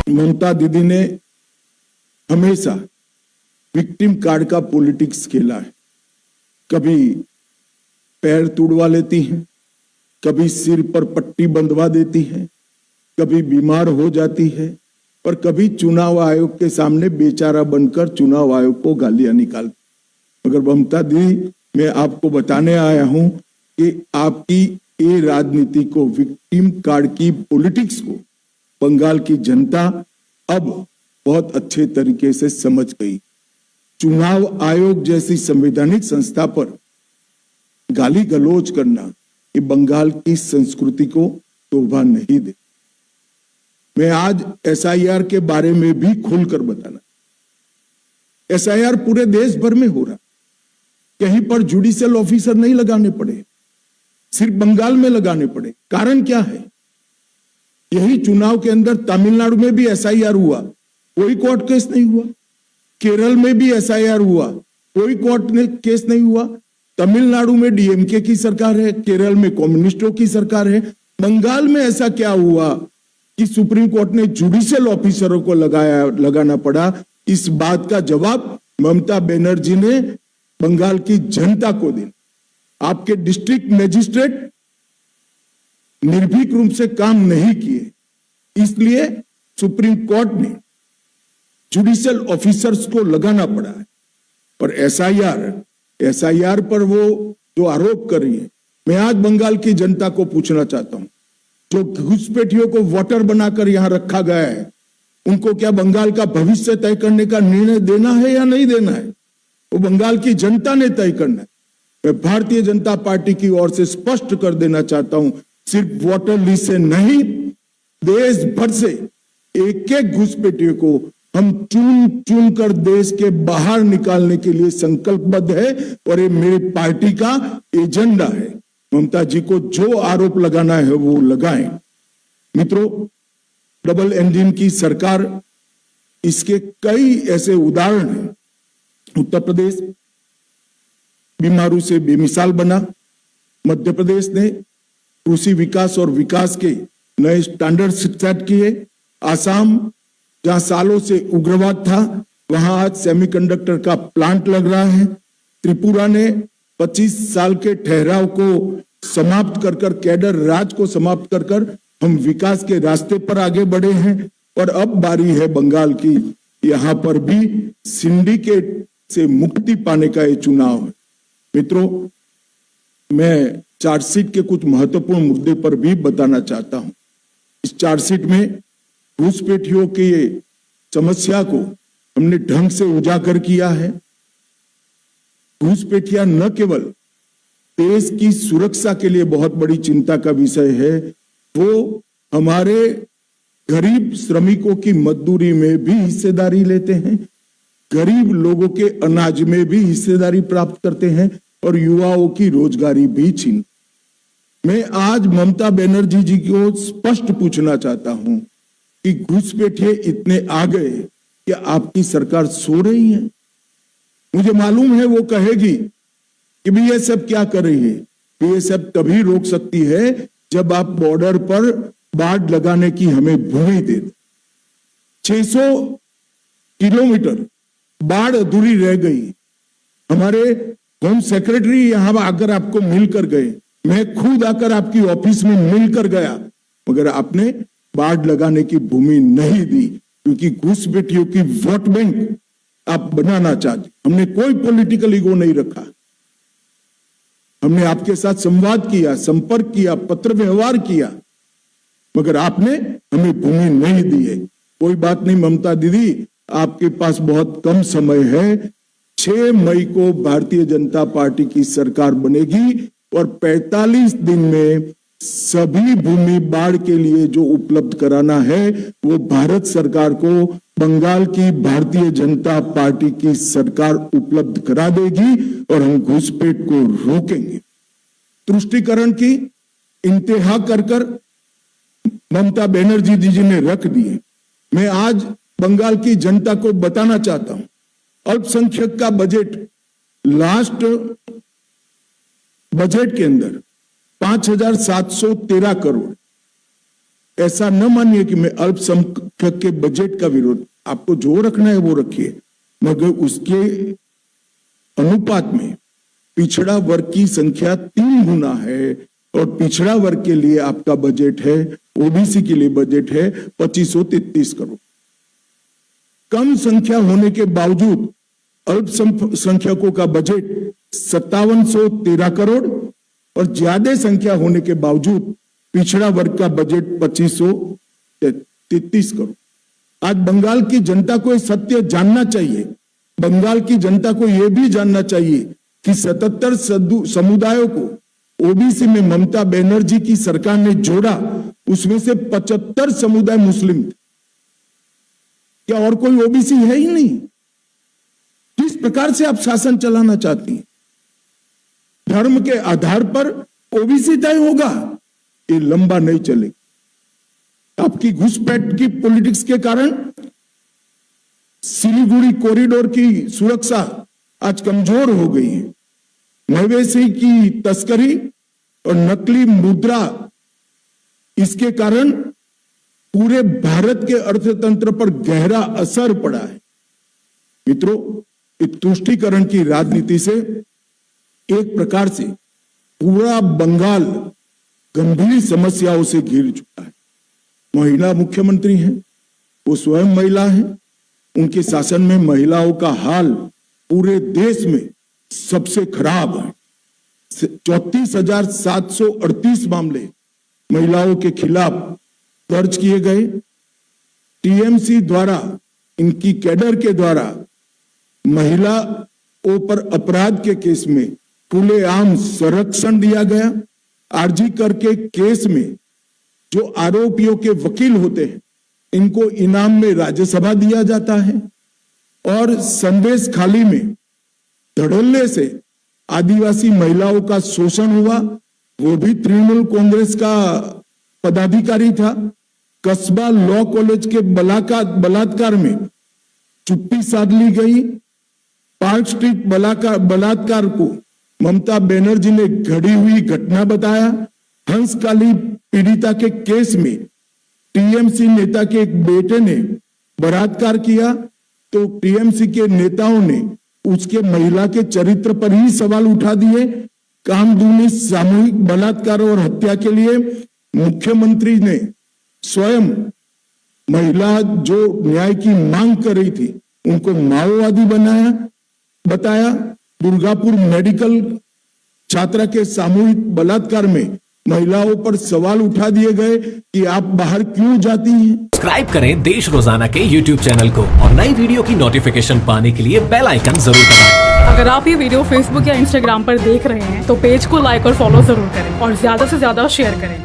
ममता दीदी ने हमेशा विक्टिम कार्ड का पॉलिटिक्स खेला है। कभी पैर तुड़वा लेती हैं, कभी सिर पर पट्टी बंधवा देती है, कभी बीमार हो जाती है, और कभी चुनाव आयोग के सामने बेचारा बनकर चुनाव आयोग को गालियां निकालती। मगर ममता दीदी, मैं आपको बताने आया हूं कि आपकी ये राजनीति को, विक्टिम कार्ड की पॉलिटिक्स को बंगाल की जनता अब बहुत अच्छे तरीके से समझ गई। चुनाव आयोग जैसी संवैधानिक संस्था पर गाली गलौज करना ये बंगाल की संस्कृति को शोभा नहीं दे। मैं आज एसआईआर के बारे में भी खुलकर बताना। एसआईआर पूरे देश भर में हो रहा, कहीं पर जुडिशियल ऑफिसर नहीं लगाने पड़े, सिर्फ बंगाल में लगाने पड़े। कारण क्या है? यही चुनाव के अंदर तमिलनाडु में भी एसआईआर हुआ, कोई कोर्ट केस नहीं हुआ। केरल में भी एसआईआर हुआ, कोई कोर्ट केस नहीं हुआ। तमिलनाडु में डीएमके की सरकार है, केरल में कम्युनिस्टों की सरकार है। बंगाल में ऐसा क्या हुआ कि सुप्रीम कोर्ट ने जुडिशियल ऑफिसरों को लगाना पड़ा? इस बात का जवाब ममता बनर्जी ने बंगाल की जनता को दिया। आपके डिस्ट्रिक्ट मजिस्ट्रेट निर्भीक रूप से काम नहीं किए, इसलिए सुप्रीम कोर्ट ने जुडिशियल ऑफिसर्स को लगाना पड़ा है। पर एसआईआर पर वो जो आरोप कर रही है, मैं आज बंगाल की जनता को पूछना चाहता हूं, जो घुसपैठियों को वोटर बनाकर यहां रखा गया है, उनको क्या बंगाल का भविष्य तय करने का निर्णय देना है या नहीं देना है? वो बंगाल की जनता ने तय करना है। मैं भारतीय जनता पार्टी की ओर से स्पष्ट कर देना चाहता हूं, सिर्फ वोटर लिस्ट से नहीं, देश भर से एक एक घुसपैठियों को हम चुन कर देश के बाहर निकालने के लिए संकल्पबद्ध है, और ये मेरी पार्टी का एजेंडा है। ममता जी को जो आरोप लगाना है वो लगाएं। मित्रों, डबल इंजन की सरकार, इसके कई ऐसे उदाहरण हैं। उत्तर प्रदेश बीमारू से बेमिसाल बना, मध्य प्रदेश ने कृषि विकास और विकास के नए स्टैंडर्ड सेट किए, आसाम जहां सालों से उग्रवाद था, वहां आज सेमीकंडक्टर का प्लांट लग रहा है, त्रिपुरा ने 25 साल के ठहराव को समाप्त कर कैडर राज को समाप्त कर हम विकास के रास्ते पर आगे बढ़े हैं। और अब बारी है बंगाल की, यहां पर भी सिंडिकेट से मुक्ति पाने का ये चुनाव है। मित्रों, मैं चार्जशीट के कुछ महत्वपूर्ण मुद्दे पर भी बताना चाहता हूं। इस चार्जशीट में घुसपैठियों की समस्या को हमने ढंग से उजागर किया है। घुसपैठिया न केवल देश की सुरक्षा के लिए बहुत बड़ी चिंता का विषय है, वो हमारे गरीब श्रमिकों की मजदूरी में भी हिस्सेदारी लेते हैं, गरीब लोगों के अनाज में भी हिस्सेदारी प्राप्त करते हैं, और युवाओं की रोजगारी भी छीन। मैं आज ममता बनर्जी जी को स्पष्ट पूछना चाहता हूं कि घुसपैठिए इतने आ गए कि आपकी सरकार सो रही है? मुझे मालूम है वो कहेगी कि भी ये सब क्या कर रही है, ये सब तभी रोक सकती है जब आप बॉर्डर पर बाड़ लगाने की हमें भूमि दे। 600 किलोमीटर बाढ़ अधूरी रह गई। हमारे होम सेक्रेटरी यहां आकर आपको मिलकर गए, मैं खुद आकर आपकी ऑफिस में मिलकर गया, मगर आपने बाढ़ लगाने की भूमि नहीं दी, क्योंकि घुसपैठियों की वोट बैंक आप बनाना चाहते। हमने कोई पॉलिटिकल ईगो नहीं रखा, हमने आपके साथ संवाद किया, संपर्क किया, पत्र व्यवहार किया, मगर आपने हमें भूमि नहीं दी है। कोई बात नहीं ममता दीदी, आपके पास बहुत कम समय है। 6 मई को भारतीय जनता पार्टी की सरकार बनेगी, और 45 दिन में सभी भूमि बाढ़ के लिए जो उपलब्ध कराना है वो भारत सरकार को बंगाल की भारतीय जनता पार्टी की सरकार उपलब्ध करा देगी, और हम घुसपैठ को रोकेंगे। तुष्टीकरण की इंतहा कर ममता बनर्जी जी ने रख दिए। मैं आज बंगाल की जनता को बताना चाहता हूं, अल्पसंख्यक का बजट लास्ट बजट के अंदर 5,713 करोड़, ऐसा न मानिए कि मैं अल्पसंख्यक के बजट का विरोध, आपको जो रखना है वो रखिए, मगर उसके अनुपात में पिछड़ा वर्ग की संख्या 3 गुना है और पिछड़ा वर्ग के लिए आपका बजट है, ओबीसी के लिए बजट है 2533 करोड़। कम संख्या होने के बावजूद अल्पसंख्यकों का बजट 5713 करोड़ और ज्यादा संख्या होने के बावजूद पिछड़ा वर्ग का बजट 2533 करोड़। आज बंगाल की जनता को यह सत्य जानना चाहिए, बंगाल की जनता को यह भी जानना चाहिए कि 77 समुदायों को ओबीसी में ममता बनर्जी की सरकार ने जोड़ा, उसमें से 75 समुदाय मुस्लिम थे। क्या और कोई ओबीसी है ही नहीं? किस प्रकार से आप शासन चलाना चाहती हैं? धर्म के आधार पर ओबीसी तय होगा, ये लंबा नहीं चलेगा। आपकी घुसपैठ की पॉलिटिक्स के कारण सिलीगुड़ी कॉरिडोर की सुरक्षा आज कमजोर हो गई है। मवेशी की तस्करी और नकली मुद्रा, इसके कारण पूरे भारत के अर्थतंत्र पर गहरा असर पड़ा है। मित्रों, इस तुष्टीकरण की राजनीति से एक प्रकार से पूरा बंगाल गंभीर समस्याओं से घिर चुका है। महिला मुख्यमंत्री हैं, वो स्वयं महिला हैं, उनके शासन में महिलाओं का हाल पूरे देश में सबसे खराब है। 34,738 मामले महिलाओं के खिलाफ दर्ज किए गए। टीएमसी द्वारा, इनकी कैडर के द्वारा महिलाओं पर अपराध के केस में खुलेआम संरक्षण दिया गया। आरजी कर के केस में जो आरोपियों के वकील होते हैं, इनको इनाम में राज्यसभा दिया जाता है। और संदेश खाली में धड़ल्ले से आदिवासी महिलाओं का शोषण हुआ, वो भी तृणमूल कांग्रेस का पदाधिकारी था। कस्बा लॉ कॉलेज के बलात्कार में चुप्पी साध ली गई। पार्क स्ट्रीट बलात्कार को ममता बनर्जी ने घड़ी हुई घटना बताया। हंसकाली पीड़िता के केस में टीएमसी नेता के एक बेटे ने बलात्कार किया, तो टीएमसी के नेताओं ने उसके महिला के चरित्र पर ही सवाल उठा दिए। कामदूनी सामूहिक बलात्कार और हत्या के लिए मुख्यमंत्री ने स्वयं महिला जो न्याय की मांग कर रही थी, उनको माओवादी बताया। दुर्गापुर मेडिकल छात्रा के सामूहिक बलात्कार में महिलाओं पर सवाल उठा दिए गए कि आप बाहर क्यों जाती हैं। सब्सक्राइब करें देश रोजाना के YouTube चैनल को और नई वीडियो की नोटिफिकेशन पाने के लिए बेल आइकन जरूर दबाएं। अगर आप ये वीडियो Facebook या Instagram पर देख रहे हैं तो पेज को लाइक और फॉलो जरूर करें और ज्यादा से ज्यादा शेयर करें।